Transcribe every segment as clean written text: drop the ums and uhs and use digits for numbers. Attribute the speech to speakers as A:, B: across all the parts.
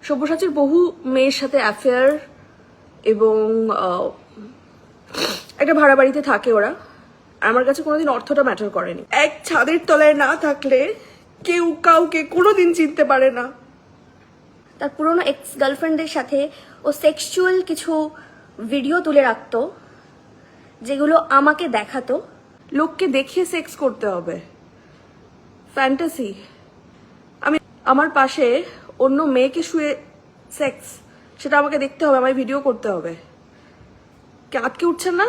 A: সব্যসাচীর বহু মেয়ের সাথে অ্যাফেয়ার এবং একটা ভাড়া বাড়িতে থাকে ওরা। আমার কাছে কোনোদিন অর্থটা ম্যাটার করেনি। এক ছাদের তলায় না থাকলে কেউ কাউকে কোনোদিন চিনতে পারে না।
B: তার পুরনো এক্স গার্লফ্রেন্ডের সাথে ও সেক্সুয়াল কিছু ভিডিও তুলে রাখতো, যেগুলো আমাকে দেখাতো।
A: লোককে দেখিয়ে সেক্স করতে হবে, ফ্যান্টাসি। আমি আমার পাশে অন্য মেয়েকে শুয়ে সেক্স, সেটা আমাকে দেখতে হবে, আমায় ভিডিও করতে হবে। আটকে উঠছেন না?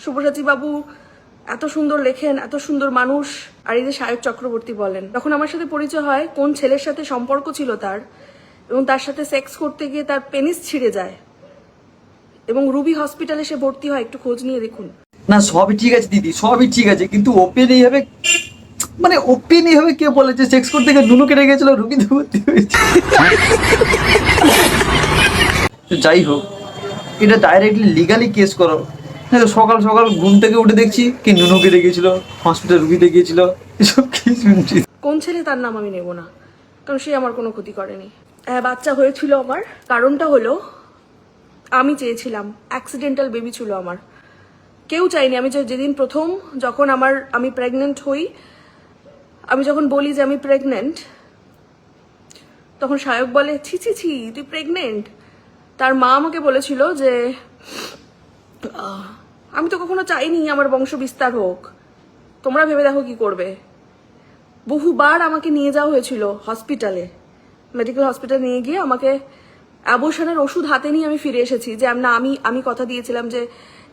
A: সব্যসাচী বাবু এত সুন্দর লেখেন, এত সুন্দর মানুষ। আর এই যে সায়ক চক্রবর্তী বলেন, তখন আমার সাথে পরিচয় হয় কোন ছেলের সাথে সম্পর্ক ছিল তার, এবং তার সাথে সেক্স করতে গিয়ে তার পেনিস ছিঁড়ে যায় এবং রুবি হসপিটালে সে ভর্তি হয়। একটু খোঁজ নিয়ে দেখুন
C: না। সবই ঠিক আছে দিদি, সবই ঠিক আছে, কিন্তু ওপেন এইভাবে, মানে ওপেন এইভাবে কে বলে যে সেক্স করতে গিয়ে নুনু কেটে গেছিল, রুগীতে ভর্তি হয়েছে। যাই হোক, এটা ডাইরেক্টলি লিগালি কেস করো। সকাল সকাল ঘুম থেকে উঠে দেখছি কি নুনু কেটে গেছিল, হসপিটাল রুগীতে গিয়েছিল, এসব কি শুনছি।
A: কোন ছেলে তার নাম আমি নেব না, কারণ সে আমার কোনো ক্ষতি করেনি। হ্যাঁ, বাচ্চা হয়েছিল আমার, কারণটা হলো আমি চেয়েছিলাম। অ্যাক্সিডেন্টাল বেবি ছিল আমার, কেউ চাইনি। আমি যেদিন প্রথম যখন আমি প্রেগনেন্ট হই, আমি যখন বলি যে আমি প্রেগনেন্ট, তখন সায়ক বলে ছি ছি ছি তুই প্রেগনেন্ট। তার মা আমাকে বলেছিল যে আমি তো কখনো চাইনি আমার বংশ বিস্তার হোক, তোমরা ভেবে দেখো কি করবে। বহুবার আমাকে নিয়ে যাওয়া হয়েছিল হসপিটালে, মেডিকেল হসপিটাল নিয়ে গিয়ে আমাকে অ্যাবর্শনের ওষুধ হাতে নিয়ে আমি ফিরে এসেছি যে না, আমি কথা দিয়েছিলাম যে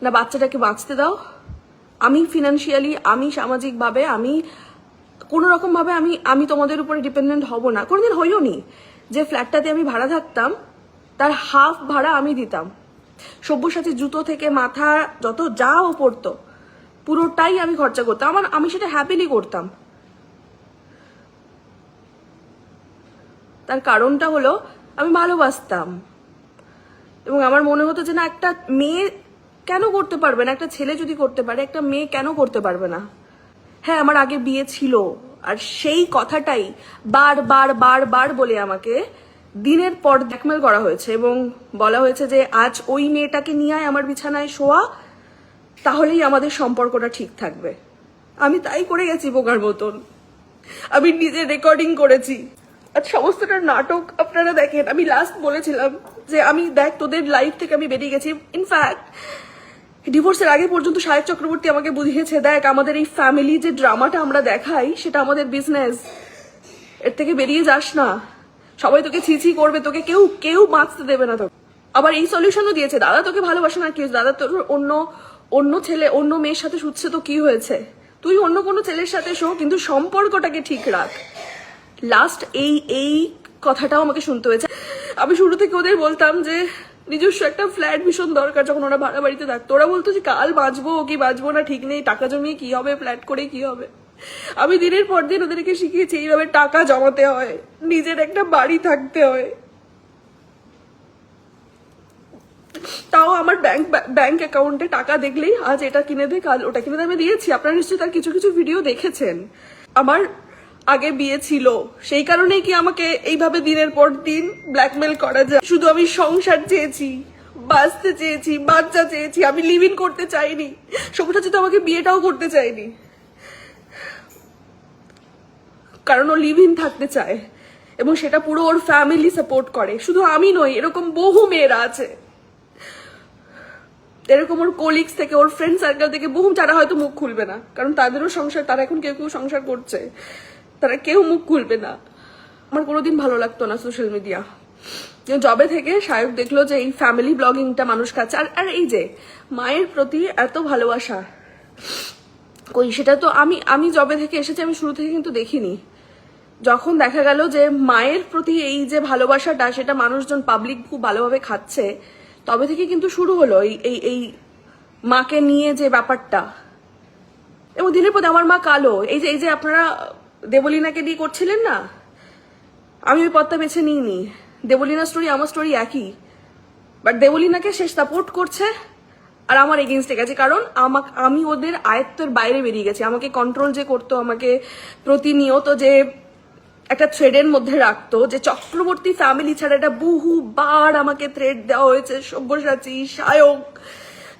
A: না, বাচ্চাটাকে বাঁচতে দাও। আমি ফিনান্সিয়ালি, আমি সামাজিকভাবে, আমি কোনো রকমভাবে আমি তোমাদের উপরে ডিপেন্ডেন্ট হব না। কোনোদিন হইও নি। যে ফ্ল্যাটটাতে আমি ভাড়া থাকতাম তার হাফ ভাড়া আমি দিতাম। সব্যসাচীর জুতো থেকে মাথা যত যা ও পড়তো পুরোটাই আমি খরচা করতাম। আমি সেটা হ্যাপিলি করতাম। তার কারণটা হলো আমি ভালোবাসতাম এবং আমার মনে হতো যে না, একটা মেয়ে কেন করতে পারবে না, একটা ছেলে যদি করতে পারে একটা মেয়ে কেন করতে পারবে না। হ্যাঁ, আমার আগে বিয়ে ছিল, আর সেই কথাটাই বার বার বার বার বলে আমাকে দিনের পর ব্ল্যাকমেল করা হয়েছে এবং বলা হয়েছে যে আজ ওই মেয়েটাকে নিয়ে আমার বিছানায় শোয়া, তাহলেই আমাদের সম্পর্কটা ঠিক থাকবে। আমি তাই করে গেছি বোকার মতন। আমি নিজে রেকর্ডিং করেছি, আর সমস্তটা নাটক আপনারা দেখেন। আমি লাস্ট বলেছিলাম যে আমি দেখ তোদের লাইফ থেকে আমি বেরিয়ে গেছি। ইনফ্যাক্ট ডিভোর্সের আগে পর্যন্ত সায়ক চক্রবর্তী আমাকে বুঝিয়েছে, দেখ আমাদের এই ফ্যামিলি যে ড্রামাটা আমরা দেখাই সেটা আমাদের বিজনেস, এর থেকে বেরিয়ে যাস না। সবাই তোকে ছিছি করবে, তোকে কেউ বাঁচতে দেবে না। তোকে আবার এই সলিউশনও দিয়েছে, দাদা তোকে ভালোবাসে না, কি হয়েছে দাদা, তোর অন্য ছেলে অন্য মেয়ের সাথে শুচ্ছে তো কি হয়েছে, তুই অন্য কোনো ছেলের সাথে শো, কিন্তু সম্পর্কটাকে ঠিক রাখ। লাস্ট এই কথাটাও আমাকে শুনতে হয়েছে। আমি শুরু থেকে ওদের বলতাম যে নিজস্ব একটা ফ্ল্যাট ভীষণ দরকার, যখন ওরা ভাড়া বাড়িতে থাকতো। ওরা বলতো যে কাল বাঁচবো কি বাঁচবো না ঠিক নেই, টাকা জমিয়ে কি হবে, ফ্ল্যাট করে কি হবে। আমি দিনের পর দিন ওদেরকে শিখিয়েছি এইভাবে টাকা জমাতে হয়, নিজের একটা বাড়ি থাকতে হয়। তাও আমার ব্যাংক অ্যাকাউন্টে টাকা দেখলেই আজ এটা কিনে দে, কাল ওটা কিনে দে। আমি দিয়েছি, আপনারা নিশ্চয়ই তার কিছু কিছু ভিডিও দেখেছেন। আমার আগে বিয়ে ছিল, সেই কারণেই কি আমাকে এইভাবে দিনের পর দিন ব্ল্যাকমেল করা যায়? শুধু আমি সংসার চেয়েছি, বাঁচতে চেয়েছি, বাচ্চা চেয়েছি, আমি লিভ ইন করতে চাইনি। সব্যসাচী তো আমাকে বিয়েটাও করতে চাইনি, কারণ ও লিভ ইন থাকতে চায় এবং সেটা পুরো ওর ফ্যামিলি সাপোর্ট করে। শুধু আমি নই, এরকম বহু মেয়েরা আছে, এরকম ওর কোলিগস থেকে, ওর ফ্রেন্ড সার্কেল থেকে বহু, যারা হয়তো মুখ খুলবে না, কারণ তাদেরও সংসার, তারা এখন কেউ সংসার করছে, তারা কেউ মুখ খুলবে না। আমার কোনোদিন ভালো লাগতো না সোশ্যাল মিডিয়া। জবে থেকে সায়ক দেখলো যে এই ফ্যামিলি ব্লগিংটা মানুষ খাচ্ছে, আর এই যে মায়ের প্রতি এত ভালোবাসা, কই সেটা তো আমি জবে থেকে এসেছি, আমি শুরু থেকে কিন্তু দেখিনি। যখন দেখা গেল যে মায়ের প্রতি এই যে ভালোবাসাটা, সেটা মানুষজন পাবলিক খুব ভালোভাবে খাচ্ছে, তবে থেকে কিন্তু শুরু হলো এই মাকে নিয়ে যে ব্যাপারটা। এবং দিনের পর আমার মা কালো, এই যে আপনারা দেবলীনাকে দিয়ে করছিলেন না, আমি ওই পথটা বেছে নিইনি। দেবলীনা স্টোরি আমার স্টোরি একই, বাট দেবলীনাকে সে সাপোর্ট করছে আর আমার এগেনস্টে গেছে, কারণ আমি ওদের আয়ত্তের বাইরে বেরিয়ে গেছি। আমাকে কন্ট্রোল যে করতো, আমাকে প্রতিনিয়ত যে একটা থ্রেডের মধ্যে রাখতো যে চক্রবর্তী ফ্যামিলি ছাড়া এটা বহুবার আমাকে থ্রেড দেওয়া হয়েছে সব্যসাচী সায়ক,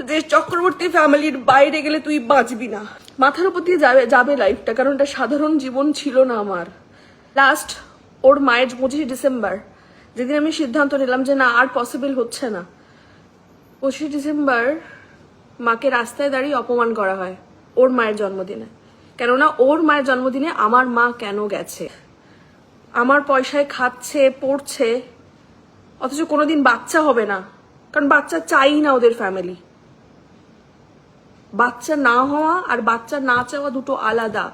A: যে চক্রবর্তী ফ্যামিলির বাইরে গেলে তুই বাঁচবি না। মাথার উপর দিয়ে যাবে যাবে লাইফটা, কারণ এটা সাধারণ জীবন ছিল না আমার। লাস্ট ওর মায়ের 25 ডিসেম্বর যেদিন আমি সিদ্ধান্ত নিলাম যে না আর পসিবল হচ্ছে না, 25 ডিসেম্বর মাকে রাস্তায় দাঁড়িয়ে অপমান করা হয় ওর মায়ের জন্মদিনে। কেননা ওর মায়ের জন্মদিনে আমার মা কেন গেছে, আমার পয়সায় খাচ্ছে পড়ছে, অথচ কোনোদিন বাচ্চা হবে না, কারণ বাচ্চা চাই না ওদের ফ্যামিলি। বাচ্চা না হওয়া আর বাচ্চা না চাওয়া দুটো আলাদা।